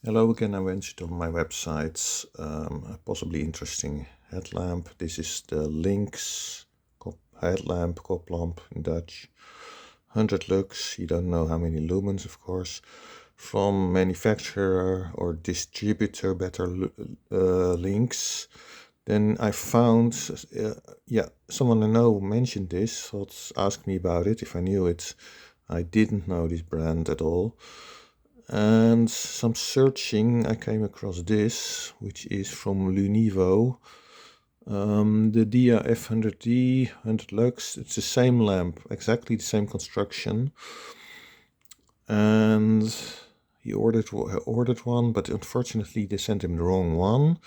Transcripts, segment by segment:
Hello again, I mentioned on my website a possibly interesting headlamp. This is the Lynx headlamp, koplamp in Dutch. 100 lux, you don't know how many lumens, of course. From manufacturer or distributor, better Lynx. Then I found, someone I know mentioned this, thought, asked me about it, if I knew it. I didn't know this brand at all. And some searching, I came across this, which is from Lunivo. The Dia F100D 100 Lux. It's the same lamp, exactly the same construction. And he ordered one, but unfortunately they sent him the wrong one.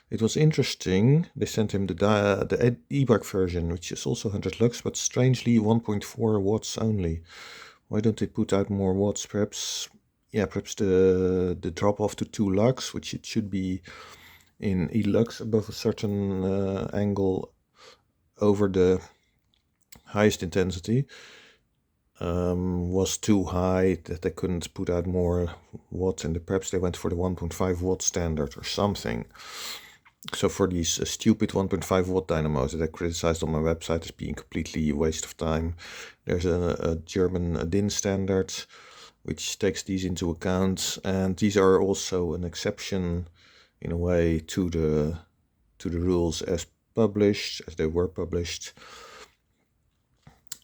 It was interesting. They sent him the e-bike version, which is also 100 lux, but strangely 1.4 watts only. Why don't they put out more watts? Perhaps the drop off to 2 lux, which it should be in e-lux above a certain angle over the highest intensity, was too high, that they couldn't put out more watts, and perhaps they went for the 1.5 watt standard or something. So for these stupid 1.5 watt dynamos that I criticized on my website as being completely a waste of time, there's a German DIN standard which takes these into account, and these are also an exception in a way to the rules as they were published.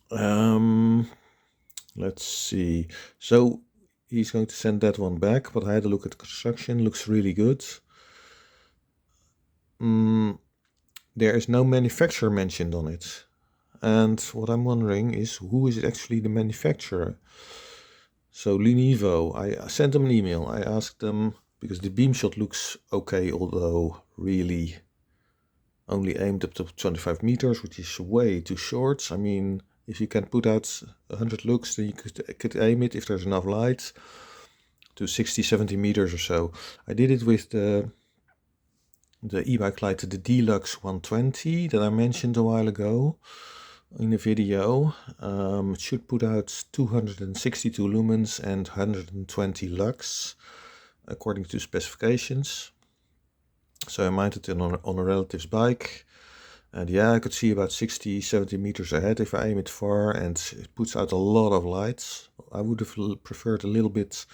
Let's see. So he's going to send that one back, but I had a look at the construction. Looks really good. There is no manufacturer mentioned on it. And what I'm wondering is, who is actually the manufacturer? So Lunivo, I sent them an email. I asked them, because the beam shot looks okay, although really only aimed up to 25 meters, which is way too short. I mean, if you can put out 100 lux, then you could aim it, if there's enough light, to 60, 70 meters or so. I did it with the e-bike light, the Deluxe 120 that I mentioned a while ago in the video. It should put out 262 lumens and 120 lux according to specifications. So I mounted it on a relative's bike, and yeah, I could see about 60, 70 meters ahead if I aim it far, and it puts out a lot of lights. I would have preferred a little bit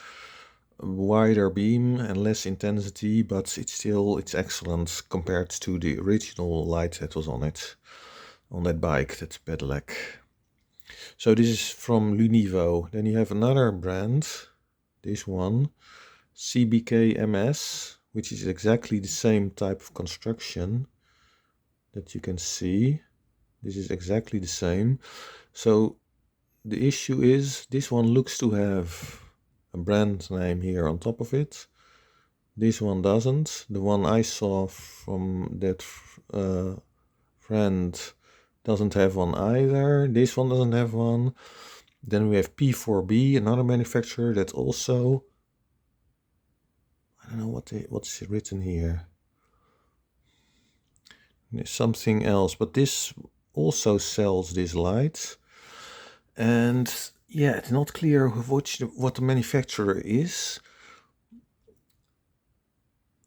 wider beam and less intensity, but it's excellent compared to the original light that was on it, on that bike, that pedelec. So this is from Lunivo. Then you have another brand, this one, CBK-MS, which is exactly the same type of construction that you can see. This is exactly the same. So the issue is, this one looks to have a brand name here on top of it. This one doesn't. The one I saw from that friend doesn't have one either. This one doesn't have one. Then we have P4B, another manufacturer that also, I don't know what's written here. There's something else, but this also sells this light. And yeah, it's not clear what the manufacturer is.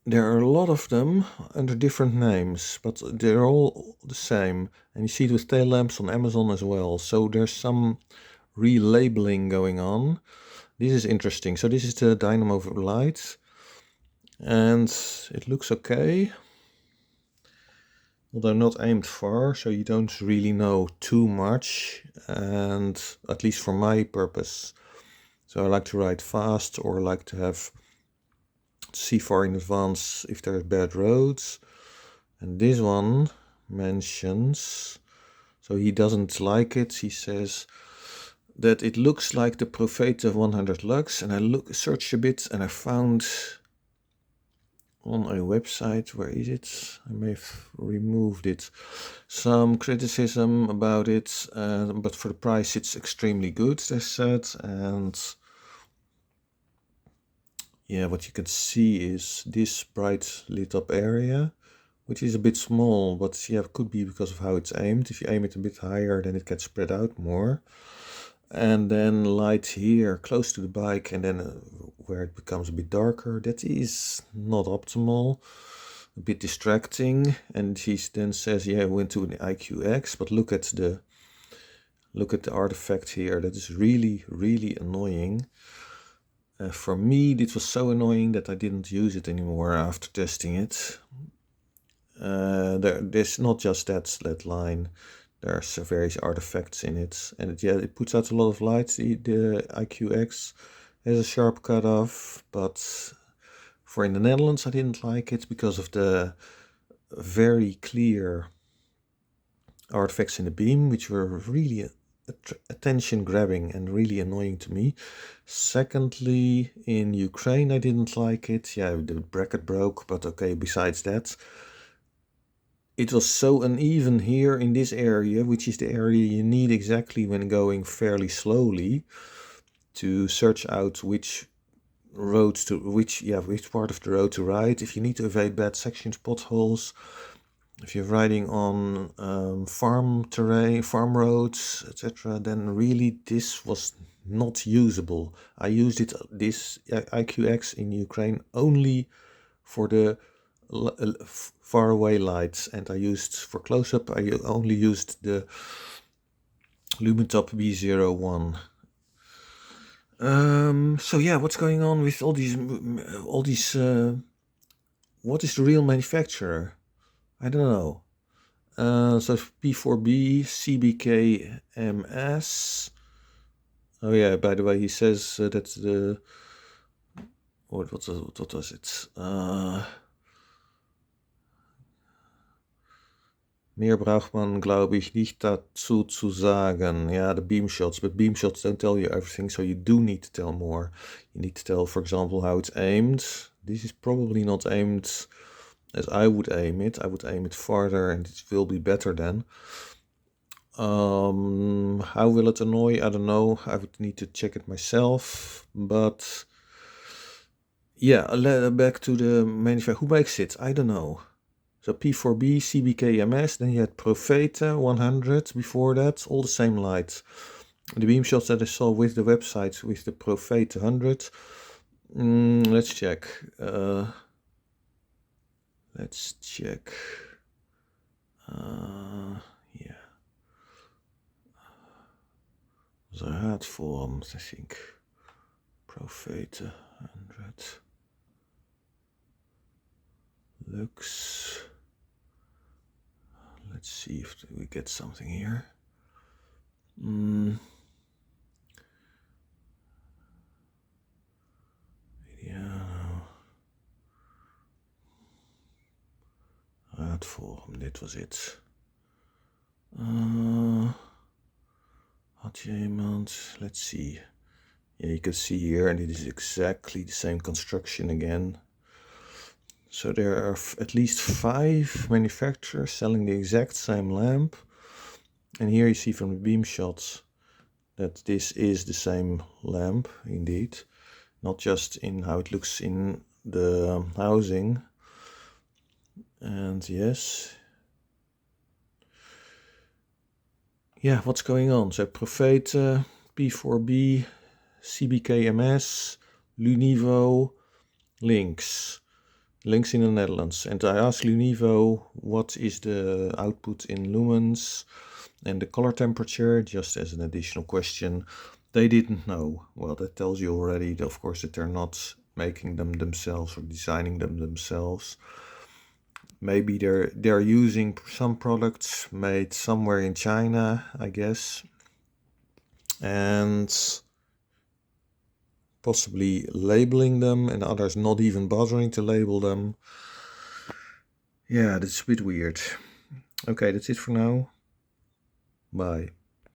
There are a lot of them under different names, but they're all the same. And you see it with tail lamps on Amazon as well. So there's some relabeling going on. This is interesting. So this is the dynamo light, and it looks okay, although not aimed far, so you don't really know too much, and at least for my purpose. So I like to ride fast, or like to see far in advance if there are bad roads. And this one mentions, so he doesn't like it. He says that it looks like the Profeta 100 Lux, and I searched a bit, and I found on a website, where is it? I may have removed it. Some criticism about it, but for the price it's extremely good, they said. And yeah, what you can see is this bright lit up area, which is a bit small, but yeah, it could be because of how it's aimed. If you aim it a bit higher, then it gets spread out more. and then light here close to the bike, and then where it becomes a bit darker. That is not optimal, a bit distracting. And he then says, yeah, went to an IQX, but look at the artifact here. That is really, really annoying. For me, it was so annoying that I didn't use it anymore after testing it. There's not just that slat line. There's various artifacts in it, and it puts out a lot of light. The IQX has a sharp cutoff, but for in the Netherlands I didn't like it because of the very clear artifacts in the beam, which were really attention grabbing and really annoying to me. Secondly, in Ukraine I didn't like it. Yeah, the bracket broke, but okay, besides that, it was so uneven here in this area, which is the area you need exactly when going fairly slowly to search out which roads to which part of the road to ride. If you need to evade bad sections, potholes, if you're riding on farm terrain, farm roads, etc., then really this was not usable. I used this IQX in Ukraine only for the far away lights, and I used for close-up, I only used the Lumentop B01. So yeah, what's going on with all these what is the real manufacturer? I don't know. So P4B, CBK, MS. Oh yeah, by the way, he says that the what was it? Mehr braucht man, glaube ich, nicht dazu zu sagen. Yeah, the beam shots, but beam shots don't tell you everything, so you do need to tell more. You need to tell, for example, how it's aimed. This is probably not aimed as I would aim it. I would aim it farther, and it will be better then. How will it annoy? I don't know. I would need to check it myself. But yeah, back to the manufacturer. Who makes it? I don't know. So P4B, CBKMS, then you had Profeta 100 before that, all the same lights. The beam shots that I saw with the website with the Profeta 100. Let's check. Yeah. Raadvorms, I think. Profeta 100. Lux. Let's see if we get something here. Video. Raadvorm, dit was it. Had je iemand? Let's see. Yeah, you can see here, and it is exactly the same construction again. So there are at least 5 manufacturers selling the exact same lamp. And here you see from the beam shots that this is the same lamp, indeed. Not just in how it looks in the housing. And yes. Yeah, what's going on? So Profeta, P4B, CBKMS, Lunivo, Lynx in the Netherlands. And I asked Lunivo what is the output in lumens and the color temperature, just as an additional question. They didn't know. Well, that tells you already, of course, that they're not making them themselves or designing them themselves. Maybe they're using some products made somewhere in China, I guess, and possibly labeling them, and others not even bothering to label them. Yeah, that's a bit weird. Okay, that's it for now. Bye.